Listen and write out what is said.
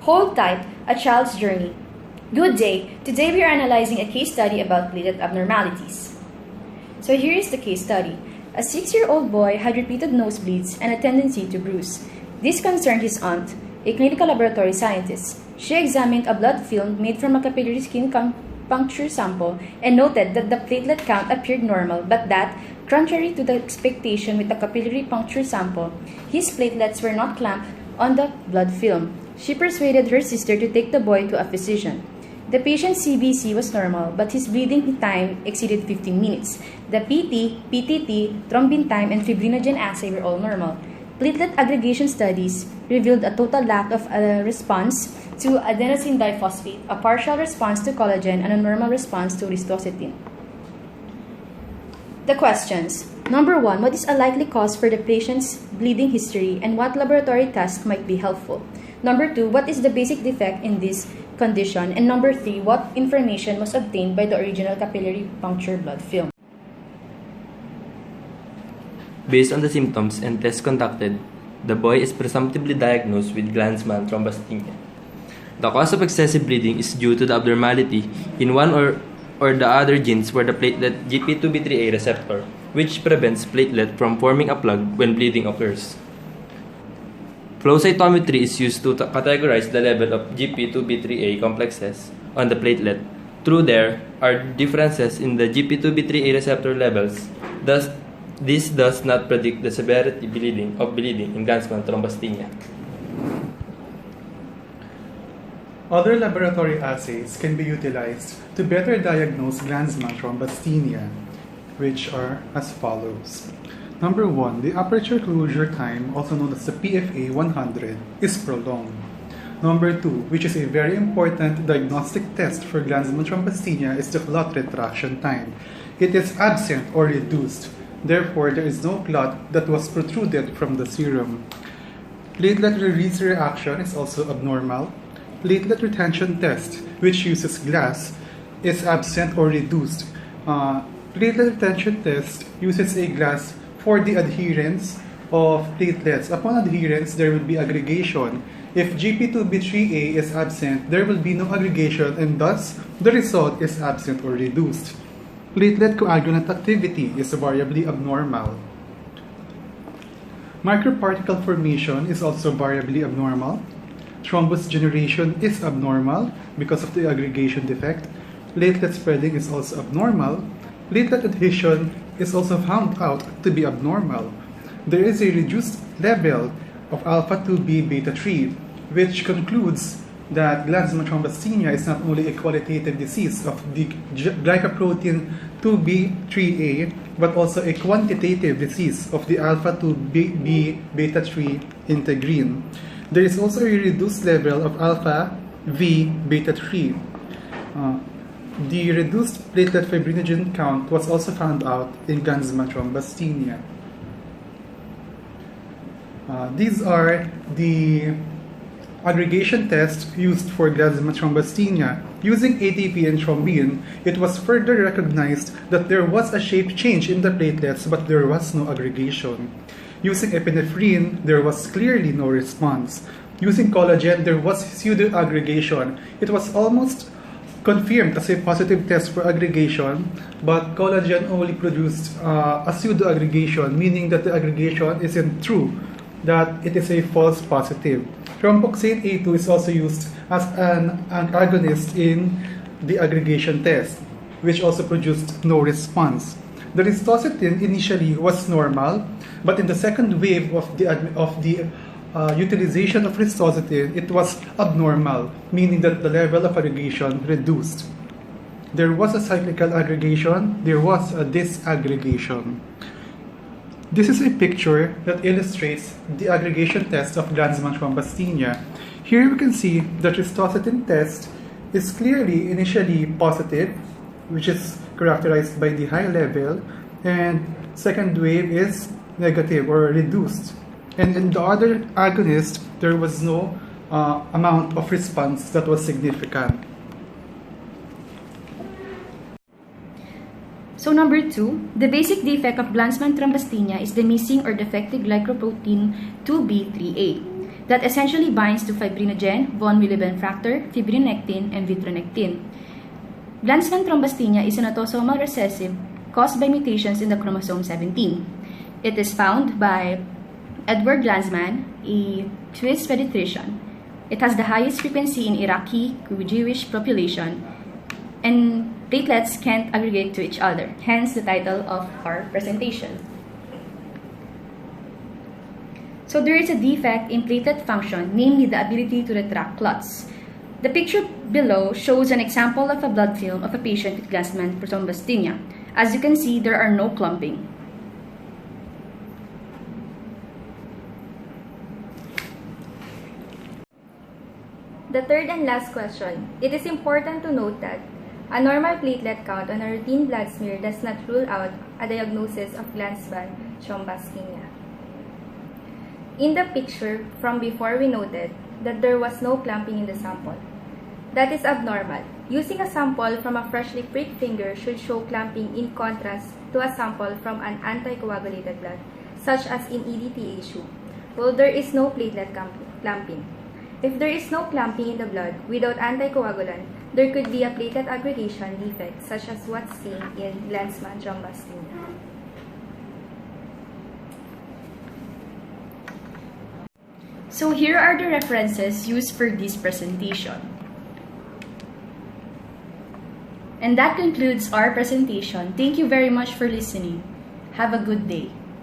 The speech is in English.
Hold tight, a child's journey. Good day. Today we are analyzing a case study about platelet abnormalities. So here is the case study. A 6-year-old boy had repeated nosebleeds and a tendency to bruise. This concerned his aunt, a clinical laboratory scientist. She examined a blood film made from a capillary skin puncture sample and noted that the platelet count appeared normal, but that, contrary to the expectation with the capillary puncture sample, his platelets were not clamped on the blood film. She persuaded her sister to take the boy to a physician. The patient's CBC was normal, but his bleeding time exceeded 15 minutes. The PT, PTT, thrombin time, and fibrinogen assay were all normal. Platelet aggregation studies revealed a total lack of response to adenosine diphosphate, a partial response to collagen, and a normal response to ristocetin. The questions. Number 1, what is a likely cause for the patient's bleeding history and what laboratory tests might be helpful? Number 2, what is the basic defect in this condition? And number 3, what information was obtained by the original capillary puncture blood film? Based on the symptoms and tests conducted, the boy is presumptively diagnosed with Glanzmann thrombocythemia. The cause of excessive bleeding is due to the abnormality in one or the other genes for the platelet GP2B3A receptor, which prevents platelet from forming a plug when bleeding occurs. Flow cytometry is used to categorize the level of GP2B3A complexes on the platelet. Through there are differences in the GP2B3A receptor levels. Thus, this does not predict the severity of bleeding in Glanzmann thrombocythemia. Other laboratory assays can be utilized to better diagnose Glanzmann thrombocythemia, which are as follows. Number 1, the aperture closure time, also known as the PFA 100, is prolonged. Number 2, which is a very important diagnostic test for Glanzmann thrombocythemia, is the clot retraction time. It is absent or reduced. Therefore, there is no clot that was protruded from the serum. Platelet release reaction is also abnormal. Platelet retention test, which uses glass, is absent or reduced. Platelet retention test uses a glass for the adherence of platelets. Upon adherence, there will be aggregation. If GP2B3A is absent, there will be no aggregation, and thus the result is absent or reduced. Platelet coagulant activity is variably abnormal. Microparticle formation is also variably abnormal. Thrombus generation is abnormal because of the aggregation defect. Platelet spreading is also abnormal. Platelet adhesion is also found out to be abnormal. There is a reduced level of alpha-2b beta-3, which concludes that Glanzmann thrombocythemia is not only a qualitative disease of the glycoprotein 2b3A, but also a quantitative disease of the alpha-2b beta-3 integrin. There is also a reduced level of alpha-v beta-3. The reduced platelet fibrinogen count was also found out in Glanzmann thrombocythemia. These are the aggregation tests used for Glanzmann thrombocythemia. Using ATP and thrombin, it was further recognized that there was a shape change in the platelets, but there was no aggregation. Using epinephrine, there was clearly no response. Using collagen, there was pseudo-aggregation. It was almost confirmed as a positive test for aggregation, but collagen only produced a pseudo-aggregation, meaning that the aggregation isn't true, that it is a false positive. Thromboxane A2 is also used as an agonist in the aggregation test, which also produced no response. The ristocetin initially was normal, but in the second wave of the utilization of ristocetin, it was abnormal, meaning that the level of aggregation reduced. There was a cyclical aggregation, there was a disaggregation. This is a picture that illustrates the aggregation test of Glanzmann thrombocythemia. Here we can see that ristocetin test is clearly initially positive, which is characterized by the high level, and second wave is negative or reduced. And in the other agonist, there was no amount of response that was significant. So number 2, the basic defect of Glanzmann thrombocythemia is the missing or defective glycoprotein 2b3A. that essentially binds to fibrinogen, von Willebrand factor, fibronectin, and vitronectin. Glanzmann thrombasthenia is an autosomal recessive caused by mutations in the chromosome 17. It is found by Edward Glanzmann, a Swiss pediatrician. It has the highest frequency in Iraqi Jewish population, and platelets can't aggregate to each other, hence the title of our presentation. So there is a defect in platelet function, namely the ability to retract clots. The picture below shows an example of a blood film of a patient with Glanzmann thrombasthenia. As you can see, there are no clumping. The third and last question. It is important to note that a normal platelet count on a routine blood smear does not rule out a diagnosis of Glanzmann thrombasthenia. In the picture from before, we noted that there was no clumping in the sample. That is abnormal. Using a sample from a freshly pricked finger should show clumping in contrast to a sample from an anticoagulated blood, such as in EDTA-2, well, there is no platelet clumping. If there is no clumping in the blood without anticoagulant, there could be a platelet aggregation defect, such as what's seen in Glanzmann thrombasthenia. So here are the references used for this presentation. And that concludes our presentation. Thank you very much for listening. Have a good day.